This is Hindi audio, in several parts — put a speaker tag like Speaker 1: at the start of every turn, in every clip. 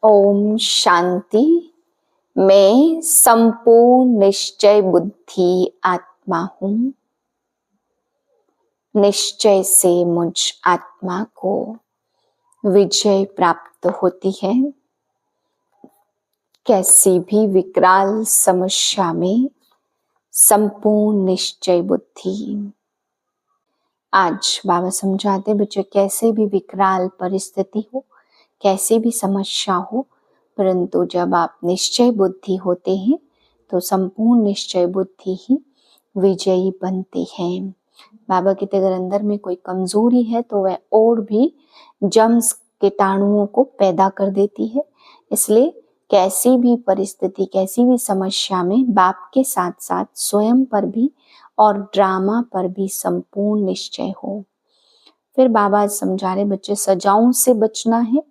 Speaker 1: ओम शांति। मैं संपूर्ण निश्चय बुद्धि आत्मा हूँ। निश्चय से मुझ आत्मा को विजय प्राप्त होती है। कैसी भी विकराल समस्या में संपूर्ण निश्चय बुद्धि। आज बाबा समझाते बच्चों, कैसे भी विकराल परिस्थिति हो, कैसी भी समस्या हो, परंतु जब आप निश्चय बुद्धि होते हैं तो संपूर्ण निश्चय बुद्धि ही विजयी बनती है। बाबा कहते अगर अंदर में कोई कमजोरी है तो वह और भी जम्स कीटाणुओं को पैदा कर देती है। इसलिए कैसी भी परिस्थिति, कैसी भी समस्या में बाप के साथ साथ स्वयं पर भी और ड्रामा पर भी संपूर्ण निश्चय हो। फिर बाबा समझा रहे बच्चे, सजाओं से बचना है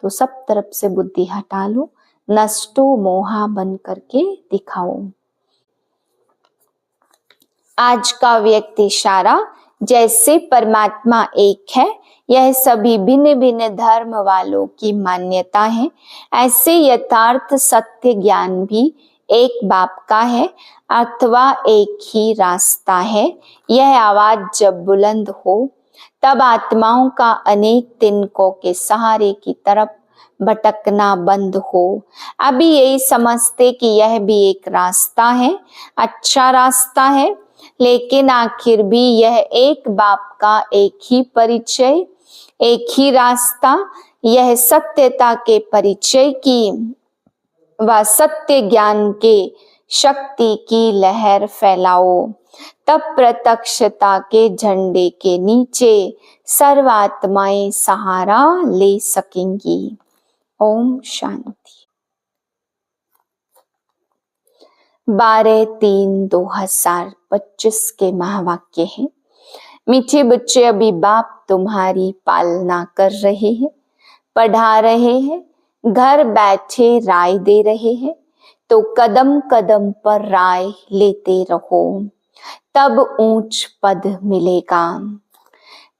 Speaker 1: तो सब तरफ से बुद्धि हटा लो, नष्टो मोहा बन करके दिखाओ। आज का व्यक्ति इशारा, जैसे परमात्मा एक है, यह सभी भिन्न भिन्न धर्म वालों की मान्यता है, ऐसे यथार्थ सत्य ज्ञान भी एक बाप का है अथवा एक ही रास्ता है। यह आवाज जब बुलंद हो तब आत्माओं का अनेक तिनकों के सहारे की तरफ भटकना बंद हो। अभी यही समझते कि यह भी एक रास्ता है, अच्छा रास्ता है, लेकिन आखिर भी यह एक बाप का एक ही परिचय, एक ही रास्ता, यह सत्यता के परिचय की व सत्य ज्ञान के शक्ति की लहर फैलाओ। तब प्रत्यक्षता के झंडे के नीचे सर्वात्माएं सहारा ले सकेंगी। ओम शांति। 12/3/2025 के महावाक्य हैं। मीठे बच्चे, अभी बाप तुम्हारी पालना कर रहे हैं, पढ़ा रहे हैं, घर बैठे राय दे रहे हैं, तो कदम कदम पर राय लेते रहो, तब ऊंच पद मिलेगा।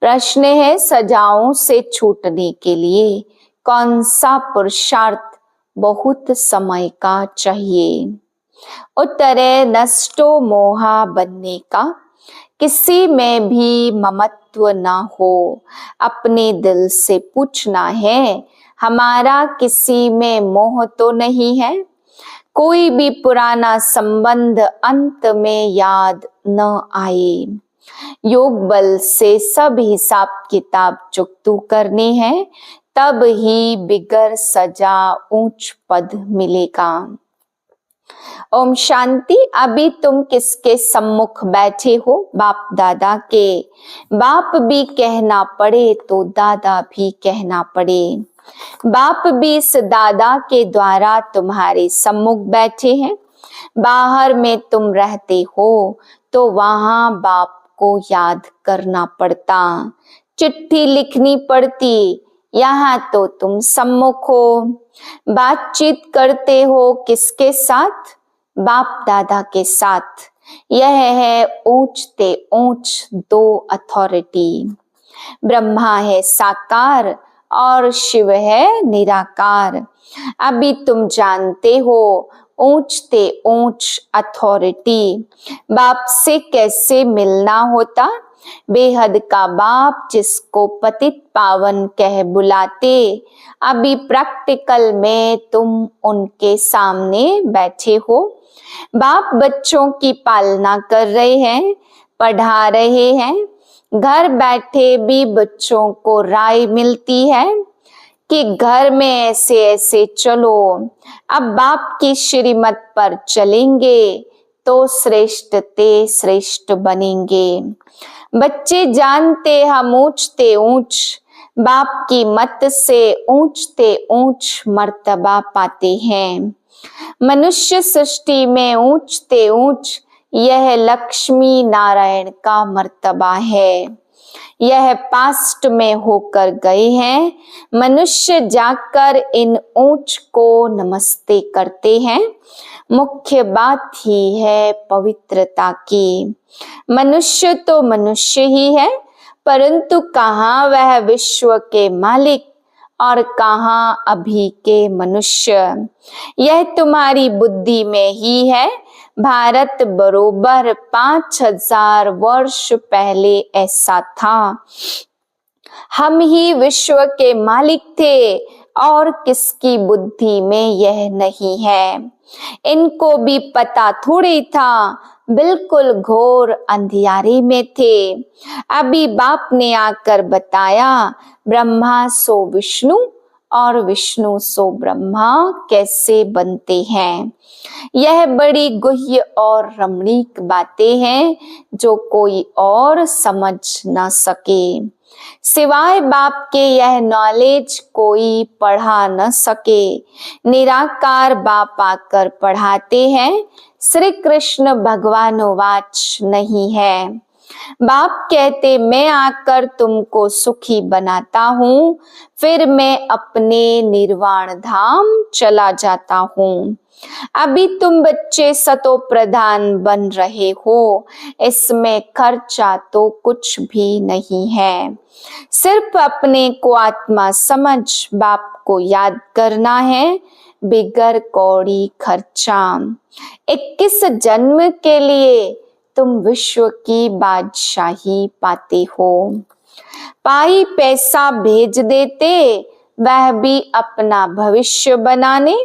Speaker 1: प्रश्न है, सजाओं से छूटने के लिए कौन सा पुरुषार्थ बहुत समय का चाहिए? उत्तर है, नष्टो मोहा बनने का। किसी में भी ममत्व ना हो। अपने दिल से पूछना है, हमारा किसी में मोह तो नहीं है? कोई भी पुराना संबंध अंत में याद न आए। योग बल से सब हिसाब किताब चुकतू करनी है, तब ही बिगर सजा ऊंच पद मिलेगा। ओम शांति। अभी तुम किसके सम्मुख बैठे हो? बाप दादा के। बाप भी कहना पड़े तो दादा भी कहना पड़े। बाप भी इस दादा के द्वारा तुम्हारे सम्मुख बैठे हैं। बाहर में तुम रहते हो तो वहां बाप को याद करना पड़ता, चिट्ठी लिखनी पड़ती। यहाँ तो तुम सम्मुख हो। बातचीत करते हो किसके साथ? बाप दादा के साथ। यह है ऊंचते ऊंच दो अथॉरिटी। ब्रह्मा है साकार और शिव है निराकार। अभी तुम जानते हो ऊंचते ऊंच अथॉरिटी। बाप से कैसे मिलना होता? बेहद का बाप जिसको पतित पावन कह बुलाते, अभी प्रैक्टिकल में तुम उनके सामने बैठे हो। बाप बच्चों की पालना कर रहे हैं, पढ़ा रहे हैं। घर बैठे भी बच्चों को राय मिलती है कि घर में ऐसे ऐसे चलो। अब बाप की श्रीमत पर चलेंगे तो श्रेष्ठ ते श्रेष्ठ बनेंगे। बच्चे जानते हम ऊंचते ऊंच बाप की मत से ऊंचते ऊंच मर्तबा पाते हैं। मनुष्य सृष्टि में ऊंचते ऊंच यह लक्ष्मी नारायण का मर्तबा है। यह पास्ट में होकर गए हैं। मनुष्य जाकर इन ऊंच को नमस्ते करते हैं। मुख्य बात ही है पवित्रता की। मनुष्य तो मनुष्य ही है, परंतु कहाँ वह विश्व के मालिक और कहाँ अभी के मनुष्य। यह तुम्हारी बुद्धि में ही है। भारत बरोबर 5000 वर्ष पहले ऐसा था। हम ही विश्व के मालिक थे और किसकी बुद्धि में यह नहीं है। इनको भी पता थोड़ी था, बिल्कुल घोर अंधियारे में थे। अभी बाप ने आकर बताया, ब्रह्मा सो विष्णु और विष्णु सो ब्रह्मा कैसे बनते हैं। यह बड़ी गुह्य और रमणीक बातें हैं जो कोई और समझ न सके। सिवाय बाप के यह नॉलेज कोई पढ़ा न सके। निराकार बाप आकर पढ़ाते हैं। श्री कृष्ण भगवानुवाच नहीं है। बाप कहते मैं आकर तुमको सुखी बनाता हूँ, फिर मैं अपने निर्वाण धाम चला जाता हूँ। अभी तुम बच्चे सतो प्रधान बन रहे हो, इसमें खर्चा तो कुछ भी नहीं है। सिर्फ अपने को आत्मा समझ बाप को याद करना है, बिगर कौड़ी खर्चा। 21 जन्म के लिए तुम विश्व की बादशाही पाते हो। पाई पैसा भेज देते, वह भी अपना भविष्य बनाने।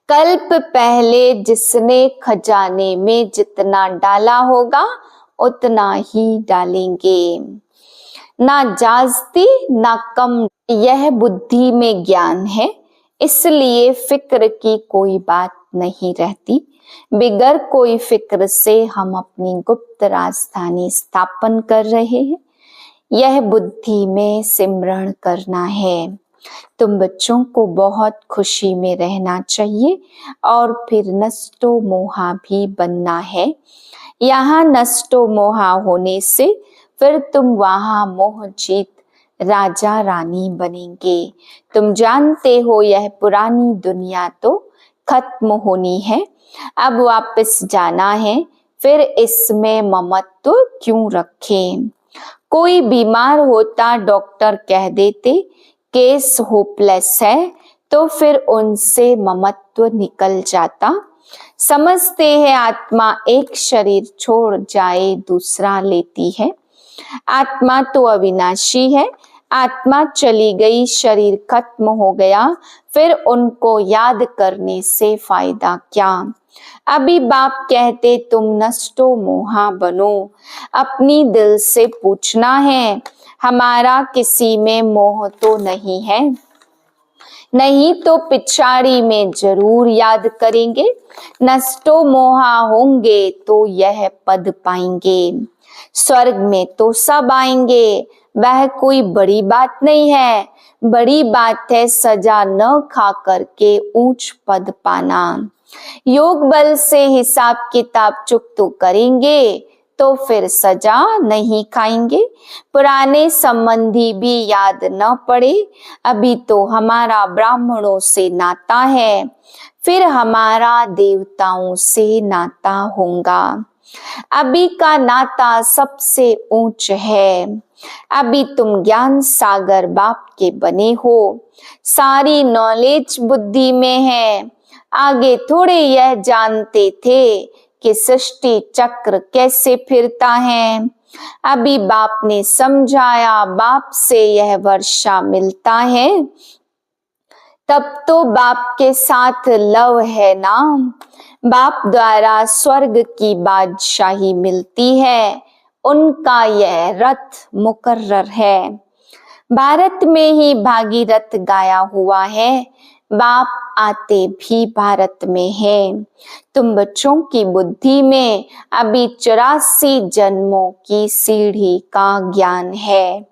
Speaker 1: कल्प पहले जिसने खजाने में जितना डाला होगा उतना ही डालेंगे। ना जास्ती ना कम, यह बुद्धि में ज्ञान है। इसलिए फिक्र की कोई बात नहीं रहती। बिगर कोई फिक्र से हम अपनी गुप्त राजधानी स्थापन कर रहे हैं। यह बुद्धि में सिमरण करना है। तुम बच्चों को बहुत खुशी में रहना चाहिए और फिर नष्टो मोहा भी बनना है। यहाँ नष्टो मोहा होने से फिर तुम वहां मोह जीत राजा रानी बनेंगे। तुम जानते हो यह पुरानी दुनिया तो खत्म होनी है, अब वापस जाना है, फिर इसमें ममत्व क्यों रखें। कोई बीमार होता डॉक्टर कह देते केस होपलेस है, तो फिर उनसे ममत्व निकल जाता। समझते हैं आत्मा एक शरीर छोड़ जाए दूसरा लेती है। आत्मा तो अविनाशी है। आत्मा चली गई, शरीर खत्म हो गया, फिर उनको याद करने से फायदा क्या। अभी बाप कहते तुम नष्टो मोहा बनो। अपनी दिल से पूछना है, हमारा किसी में मोह तो नहीं है। नहीं तो पिछाड़ी में जरूर याद करेंगे। नष्टो मोहा होंगे तो यह पद पाएंगे। स्वर्ग में तो सब आएंगे, वह कोई बड़ी बात नहीं है। बड़ी बात है सजा न खा करके ऊंच पद पाना। योग बल से हिसाब किताब चुकतो करेंगे तो फिर सजा नहीं खाएंगे। पुराने संबंधी भी याद न पड़े। अभी तो हमारा ब्राह्मणों से नाता है, फिर हमारा देवताओं से नाता होगा। अभी का नाता सबसे ऊंच है। अभी तुम ज्ञान सागर बाप के बने हो। सारी नॉलेज बुद्धि में है। आगे थोड़े यह जानते थे कि सृष्टि चक्र कैसे फिरता है। अभी बाप ने समझाया, बाप से यह वर्षा मिलता है, तब तो बाप के साथ लव है ना। बाप द्वारा स्वर्ग की बादशाही मिलती है, उनका यह रथ मुकर्रर है। भारत में ही भागीरथ गाया हुआ है, बाप आते भी भारत में है। तुम बच्चों की बुद्धि में अभी 84 जन्मों की सीढ़ी का ज्ञान है।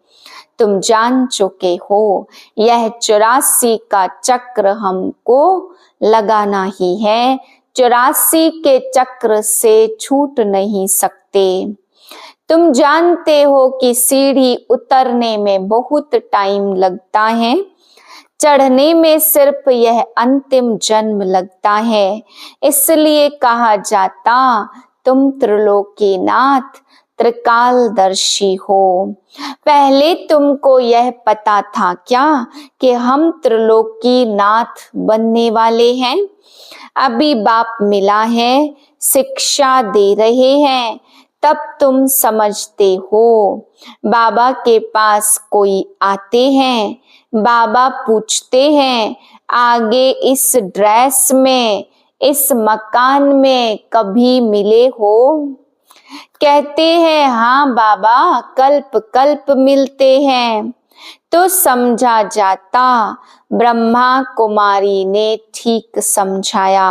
Speaker 1: तुम जान चुके हो यह 84 का चक्र हमको लगाना ही है। 84 के चक्र से छूट नहीं सकते। तुम जानते हो कि सीढ़ी उतरने में बहुत टाइम लगता है, चढ़ने में सिर्फ यह अंतिम जन्म लगता है। इसलिए कहा जाता तुम त्रिलोकीनाथ, त्रिकालदर्शी हो। पहले तुमको यह पता था क्या कि हम त्रिलोकी नाथ बनने वाले हैं? अभी बाप मिला है, शिक्षा दे रहे हैं, तब तुम समझते हो। बाबा के पास कोई आते हैं, बाबा पूछते हैं आगे इस ड्रेस में, इस मकान में कभी मिले हो? कहते हैं हाँ बाबा, कल्प कल्प मिलते हैं। तो समझा जाता ब्रह्मा कुमारी ने ठीक समझाया।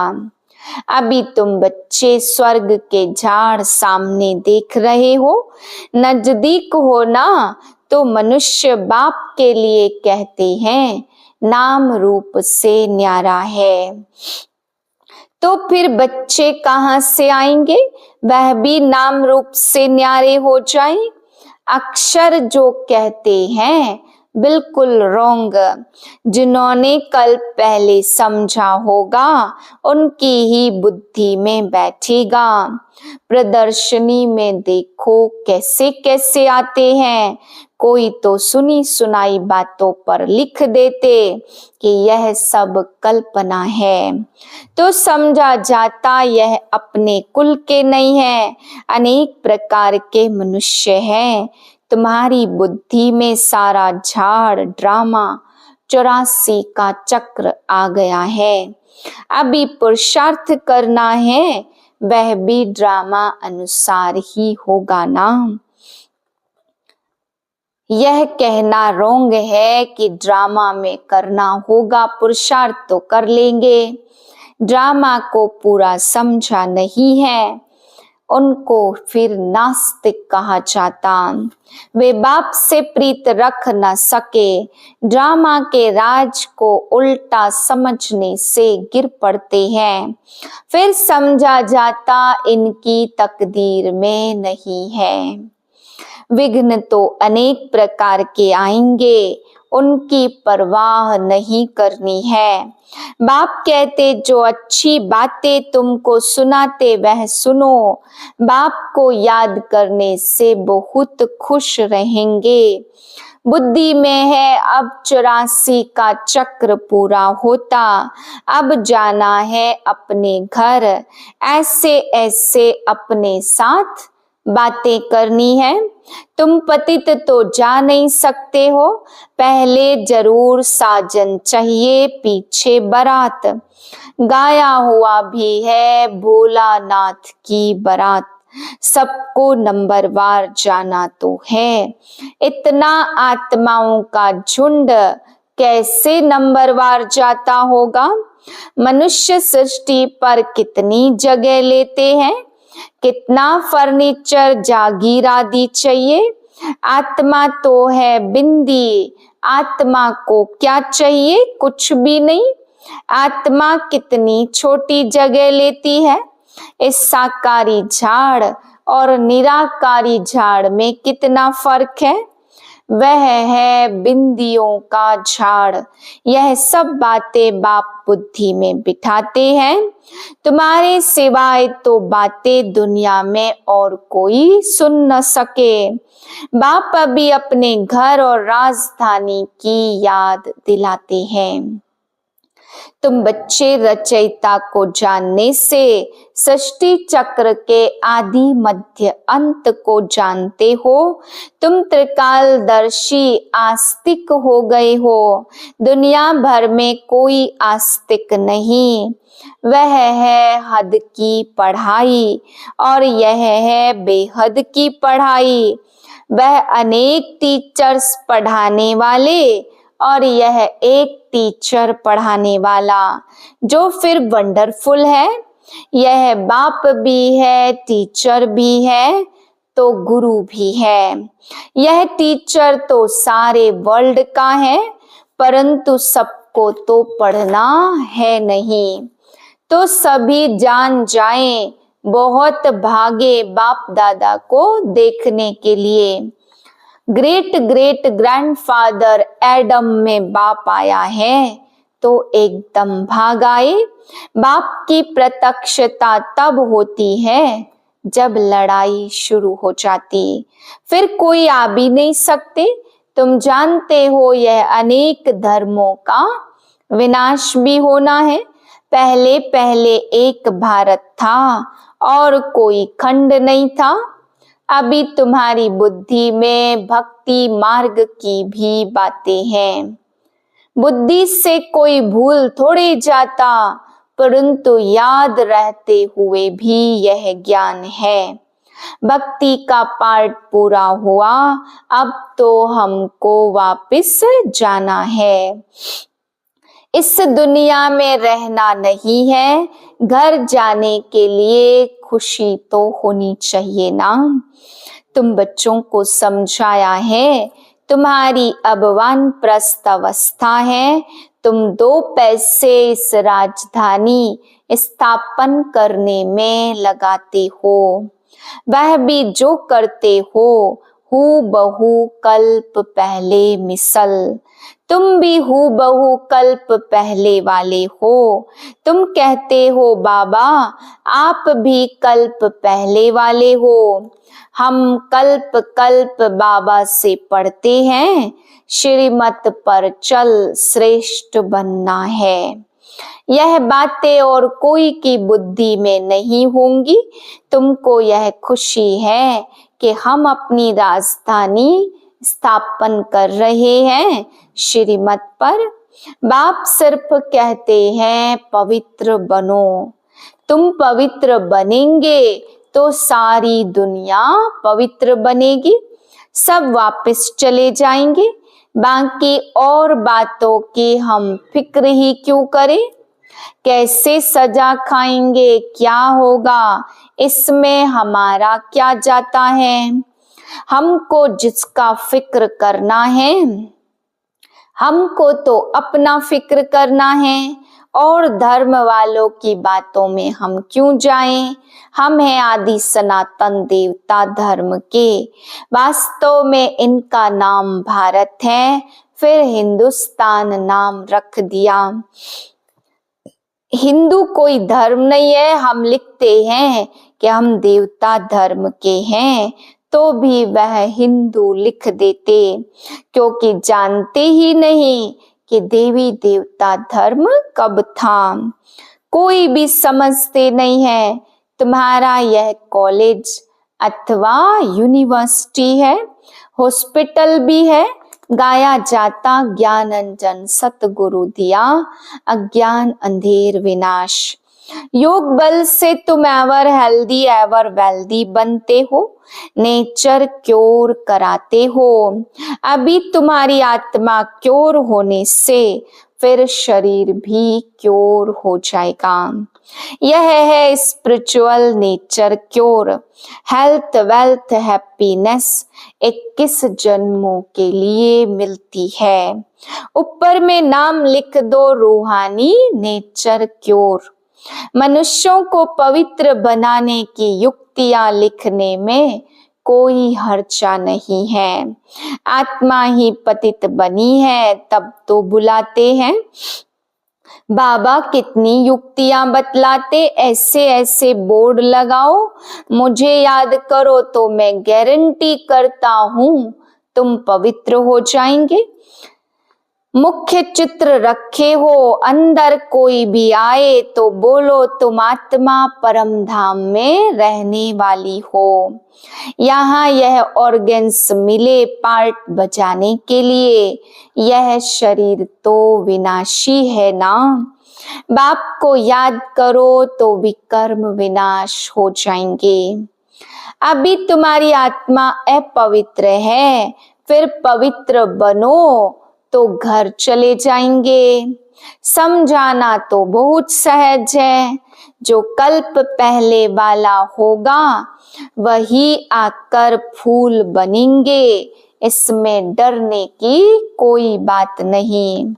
Speaker 1: अभी तुम बच्चे स्वर्ग के झाड़ सामने देख रहे हो, नजदीक हो ना तो मनुष्य बाप के लिए कहते हैं नाम रूप से न्यारा है। तो फिर बच्चे कहाँ से आएंगे? वह भी नाम रूप से न्यारे हो जाएं। अक्षर जो कहते हैं बिल्कुल रोंग। जिन्होंने कल पहले समझा होगा उनकी ही बुद्धि में बैठेगा। प्रदर्शनी में देखो कैसे कैसे आते हैं। कोई तो सुनी सुनाई बातों पर लिख देते कि यह सब कल्पना है, तो समझा जाता यह अपने कुल के नहीं है, अनेक प्रकार के मनुष्य हैं। तुम्हारी बुद्धि में सारा झाड़ ड्रामा 84 का चक्र आ गया है। अभी पुरुषार्थ करना है, वह भी ड्रामा अनुसार ही होगा ना। यह कहना रोंग है कि ड्रामा में करना होगा, पुरुषार्थ तो कर लेंगे। ड्रामा को पूरा समझा नहीं है, उनको फिर नास्तिक कहा जाता। वे बाप से प्रीत रख न सके, ड्रामा के राज को उल्टा समझने से गिर पड़ते हैं। फिर समझा जाता इनकी तकदीर में नहीं है। विघ्न तो अनेक प्रकार के आएंगे, उनकी परवाह नहीं करनी है। बाप कहते जो अच्छी बातें तुमको सुनाते वह सुनो। बाप को याद करने से बहुत खुश रहेंगे। बुद्धि में है अब 84 का चक्र पूरा होता, अब जाना है अपने घर। ऐसे ऐसे अपने साथ बातें करनी है। तुम पतित तो जा नहीं सकते हो, पहले जरूर साजन चाहिए पीछे बारात। गाया हुआ भी है भोलानाथ की बारात, सबको नंबरवार जाना तो है। इतना आत्माओं का झुंड कैसे नंबरवार जाता होगा? मनुष्य सृष्टि पर कितनी जगह लेते हैं, कितना फर्नीचर जागीर आदि चाहिए। आत्मा तो है बिंदी, आत्मा को क्या चाहिए? कुछ भी नहीं। आत्मा कितनी छोटी जगह लेती है। इस साकारी झाड़ और निराकारी झाड़ में कितना फर्क है। वह है बिंदियों का झाड़। यह सब बातें बाप बुद्धि में बिठाते हैं। तुम्हारे सिवाय तो बातें दुनिया में और कोई सुन न सके। बाप अभी अपने घर और राजधानी की याद दिलाते हैं। तुम बच्चे रचयिता को जानने से सृष्टि चक्र के आदि मध्य अंत को जानते हो। तुम त्रिकालदर्शी आस्तिक हो गए हो। दुनिया भर में कोई आस्तिक नहीं। वह है हद की पढ़ाई और यह है बेहद की पढ़ाई। वह अनेक टीचर्स पढ़ाने वाले और यह एक टीचर पढ़ाने वाला, जो फिर वंडरफुल है। यह बाप भी है, टीचर भी है, तो गुरु भी है। यह टीचर तो सारे वर्ल्ड का है, परंतु सबको तो पढ़ना है नहीं। तो सभी जान जाएं, बहुत भागे बाप दादा को देखने के लिए। ग्रेट ग्रेट ग्रैंडफादर एडम में बाप आया है, तो एकदम भाग आए। बाप की प्रत्यक्षता तब होती है जब लड़ाई शुरू हो जाती, फिर कोई आ भी नहीं सकते। तुम जानते हो यह अनेक धर्मों का विनाश भी होना है। पहले पहले एक भारत था और कोई खंड नहीं था। अभी तुम्हारी बुद्धि में भक्ति मार्ग की भी बातें हैं। बुद्धि से कोई भूल थोड़ी जाता, परंतु याद रहते हुए भी यह ज्ञान है। भक्ति का पाठ पूरा हुआ, अब तो हमको वापस जाना है। इस दुनिया में रहना नहीं है, घर जाने के लिए खुशी तो होनी चाहिए ना। तुम बच्चों को समझाया है, तुम्हारी अब वानप्रस्थ अवस्था है। तुम 2 पैसे इस राजधानी स्थापन करने में लगाते हो, वह भी जो करते हो हूबहू कल्प पहले मिसल। तुम भी हूबहू कल्प पहले वाले हो। तुम कहते हो बाबा आप भी कल्प पहले वाले हो। हम कल्प कल्प बाबा से पढ़ते हैं, श्रीमत पर चल श्रेष्ठ बनना है। यह बातें और कोई की बुद्धि में नहीं होंगी। तुमको यह खुशी है कि हम अपनी राजधानी स्थापन कर रहे हैं श्रीमत पर। बाप सिर्फ कहते हैं पवित्र बनो। तुम पवित्र बनेंगे तो सारी दुनिया पवित्र बनेगी। सब वापस चले जाएंगे, बाकी और बातों की हम फिक्र ही क्यों करें। कैसे सजा खाएंगे, क्या होगा, इसमें हमारा क्या जाता है। हमको जिसका फिक्र करना है, हमको तो अपना फिक्र करना है, और धर्म वालों की बातों में हम क्यों जाएं। हम हैं आदि सनातन देवता धर्म के। वास्तव में इनका नाम भारत है, फिर हिंदुस्तान नाम रख दिया। हिंदू कोई धर्म नहीं है। हम लिखते हैं कि हम देवता धर्म के हैं, तो भी वह हिंदू लिख देते, क्योंकि जानते ही नहीं कि देवी देवता धर्म कब था। कोई भी समझते नहीं है। तुम्हारा यह कॉलेज अथवा यूनिवर्सिटी है, हॉस्पिटल भी है। गाया जाता ज्ञान अंजन सतगुरु दिया, अज्ञान अंधेर विनाश। योग बल से तुम एवर हेल्दी एवर वेल्दी बनते हो, नेचर क्योर कराते हो। अभी तुम्हारी आत्मा क्योर होने से फिर शरीर भी क्योर हो जाएगा। यह है spiritual nature cure. Health wealth happiness 21 जन्मों के लिए मिलती है। ऊपर में नाम लिख दो रूहानी नेचर क्योर। मनुष्यों को पवित्र बनाने की युक्तियां लिखने में कोई हर्चा नहीं है। आत्मा ही पतित बनी है, तब तो बुलाते हैं। बाबा कितनी युक्तियां बतलाते, ऐसे ऐसे बोर्ड लगाओ, मुझे याद करो तो मैं गारंटी करता हूं तुम पवित्र हो जाएंगे। मुख्य चित्र रखे हो, अंदर कोई भी आए तो बोलो तुम आत्मा परम धाम में रहने वाली हो। यहाँ यह ऑर्गन्स मिले पार्ट बजाने के लिए, यह शरीर तो विनाशी है ना। बाप को याद करो तो विकर्म विनाश हो जाएंगे। अभी तुम्हारी आत्मा अपवित्र है, फिर पवित्र बनो तो घर चले जाएंगे। समझाना तो बहुत सहज है। जो कल्प पहले वाला होगा वही आकर फूल बनेंगे, इसमें डरने की कोई बात नहीं।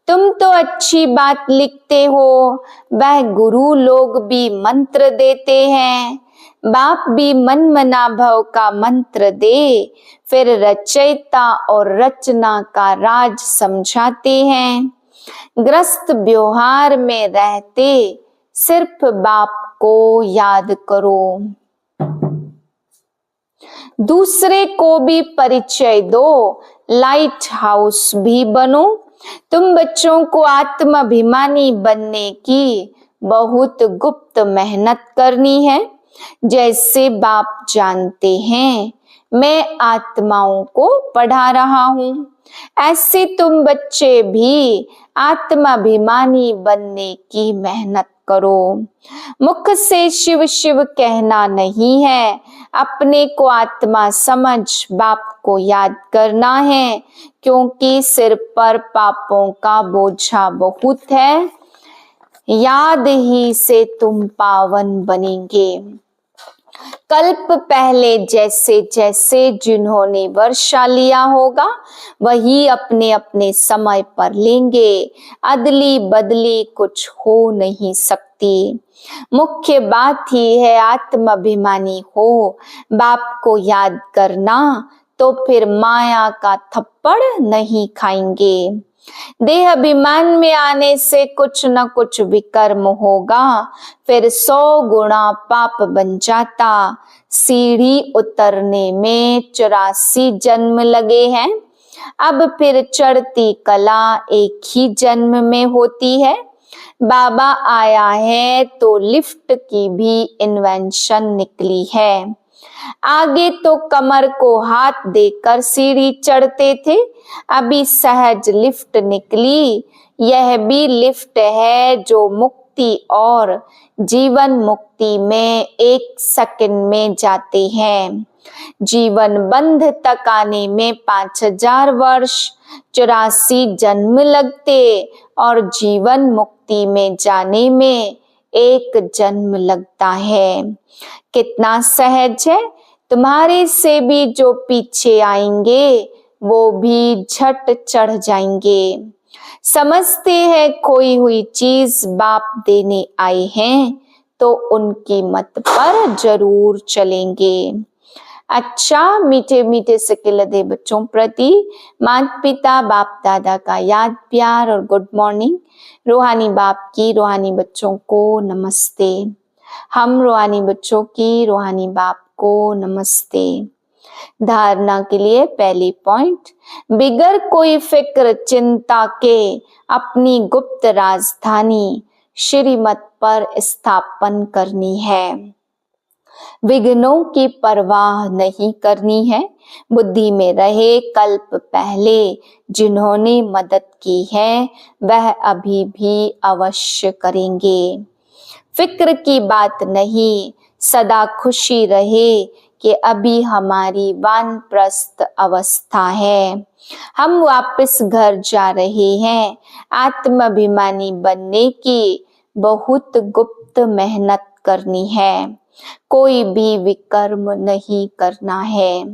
Speaker 1: तुम तो अच्छी बात लिखते हो, वह गुरु लोग भी मंत्र देते हैं। बाप भी मन मना भव का मंत्र दे, फिर रचयिता और रचना का राज समझाते हैं। ग्रस्त व्यवहार में रहते सिर्फ बाप को याद करो। दूसरे को भी परिचय दो, लाइट हाउस भी बनो। तुम बच्चों को आत्माभिमानी बनने की बहुत गुप्त मेहनत करनी है। जैसे बाप जानते हैं, मैं आत्माओं को पढ़ा रहा हूँ, ऐसे तुम बच्चे भी आत्माभिमानी बनने की मेहनत करो। मुख से शिव शिव कहना नहीं है, अपने को आत्मा समझ बाप को याद करना है, क्योंकि सिर पर पापों का बोझा बहुत है। याद ही से तुम पावन बनेंगे। कल्प पहले जैसे जैसे जिन्होंने वर्षा लिया होगा, वही अपने अपने समय पर लेंगे। अदली बदली कुछ हो नहीं सकती। मुख्य बात ही है आत्माभिमानी हो, बाप को याद करना, तो फिर माया का थप्पड़ नहीं खाएंगे। देह अभिमान में आने से कुछ न कुछ विकर्म होगा, फिर 100 गुना पाप बन जाता। सीढ़ी उतरने में 84 जन्म लगे हैं, अब फिर चढ़ती कला एक ही जन्म में होती है। बाबा आया है तो लिफ्ट की भी इन्वेंशन निकली है। आगे तो कमर को हाथ देकर सीढ़ी चढ़ते थे, अभी सहज लिफ्ट निकली। यह भी लिफ्ट है जो मुक्ति और जीवन मुक्ति में 1 सेकंड में जाते हैं। जीवन बंध तक आने में 5000 वर्ष 84 जन्म लगते और जीवन मुक्ति में जाने में 1 जन्म लगता है। कितना सहज है। तुम्हारे से भी जो पीछे आएंगे वो भी झट चढ़ जाएंगे। समझते हैं खोई हुई चीज बाप देने आए हैं, तो उनकी मत पर जरूर चलेंगे। अच्छा, मीठे मीठे सिकिलधे बच्चों प्रति माता पिता बाप दादा का याद प्यार और गुड मॉर्निंग। रूहानी बाप की रूहानी बच्चों को नमस्ते। हम रूहानी बच्चों की रूहानी बाप को नमस्ते। धारणा के लिए पहली पॉइंट, बिगर कोई फिक्र चिंता के अपनी गुप्त राजधानी श्रीमत पर स्थापन करनी है। विघ्नों की परवाह नहीं करनी है। बुद्धि में रहे कल्प पहले जिन्होंने मदद की है, वह अभी भी अवश्य करेंगे। फिक्र की बात नहीं, सदा खुशी रहे कि अभी हमारी वानप्रस्थ अवस्था है। हम वापस घर जा रहे हैं। आत्माभिमानी बनने की बहुत गुप्त मेहनत करनी है। कोई भी विकर्म नहीं करना है।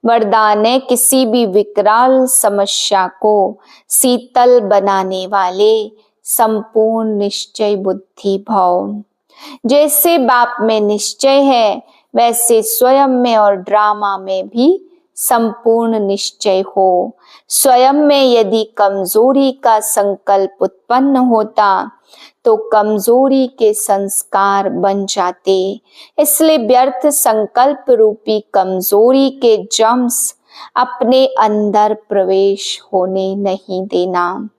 Speaker 1: वरदान है, किसी भी विकराल समस्या को शीतल बनाने वाले संपूर्ण निश्चय बुद्धि भाव। जैसे बाप में निश्चय है, वैसे स्वयं में और ड्रामा में भी संपूर्ण निश्चय हो। स्वयं में यदि कमजोरी का संकल्प उत्पन्न होता तो कमजोरी के संस्कार बन जाते। इसलिए व्यर्थ संकल्प रूपी कमजोरी के जम्स अपने अंदर प्रवेश होने नहीं देना।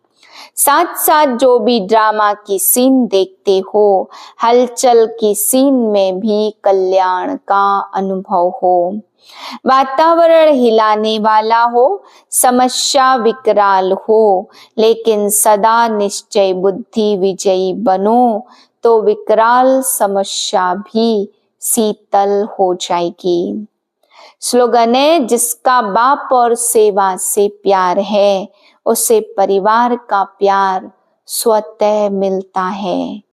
Speaker 1: साथ साथ जो भी ड्रामा की सीन देखते हो, हलचल की सीन में भी कल्याण का अनुभव हो। वातावरण हिलाने वाला हो, समस्या विकराल हो, लेकिन सदा निश्चय बुद्धि विजयी बनो तो विकराल समस्या भी शीतल हो जाएगी। स्लोगन है, जिसका बाप और सेवा से प्यार है, उसे परिवार का प्यार स्वतः मिलता है।